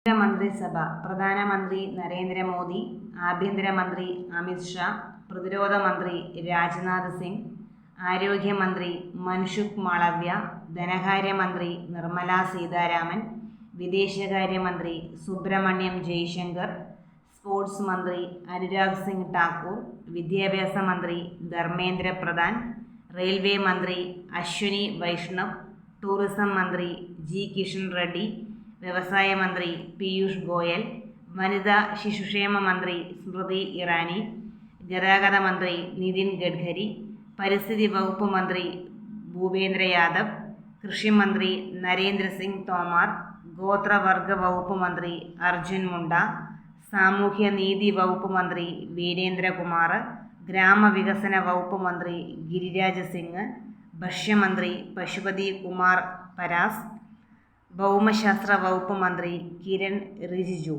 മന്ത്രിസഭ പ്രധാനമന്ത്രി നരേന്ദ്രമോദി, ആഭ്യന്തരമന്ത്രി അമിത് ഷാ, പ്രതിരോധ മന്ത്രി രാജ്നാഥ് സിംഗ്, ആരോഗ്യമന്ത്രി മൻസുഖ് മാളവ്യ, ധനകാര്യമന്ത്രി നിർമ്മല സീതാരാമൻ, വിദേശകാര്യമന്ത്രി സുബ്രഹ്മണ്യം ജയ്ശങ്കർ, സ്പോർട്സ് മന്ത്രി അനുരാഗ് സിംഗ് ഠാക്കൂർ, വിദ്യാഭ്യാസ മന്ത്രി ധർമ്മേന്ദ്ര പ്രധാൻ, റെയിൽവേ മന്ത്രി അശ്വിനി വൈഷ്ണവ്, ടൂറിസം മന്ത്രി ജി കിഷൻ റെഡ്ഡി, വ്യവസായ മന്ത്രി പീയൂഷ് ഗോയൽ, വനിതാ ശിശുക്ഷേമ മന്ത്രി സ്മൃതി ഇറാനി, ഗതാഗത മന്ത്രി നിതിൻ ഗഡ്കരി, പരിസ്ഥിതി വകുപ്പ് മന്ത്രി ഭൂപേന്ദ്ര യാദവ്, കൃഷി മന്ത്രി നരേന്ദ്ര സിംഗ് തോമർ, ഗോത്രവർഗ വകുപ്പ് മന്ത്രി അർജുൻ മുണ്ട, സാമൂഹ്യ നീതി വകുപ്പ് മന്ത്രി വീരേന്ദ്രകുമാർ, ഗ്രാമവികസന വകുപ്പ് മന്ത്രി ഗിരിരാജ് സിംഗ്, ഭക്ഷ്യമന്ത്രി പശുപതി കുമാർ പരാസ്, ഭൗമശാസ്ത്ര വകുപ്പ് മന്ത്രി കിരൺ റിജിജു.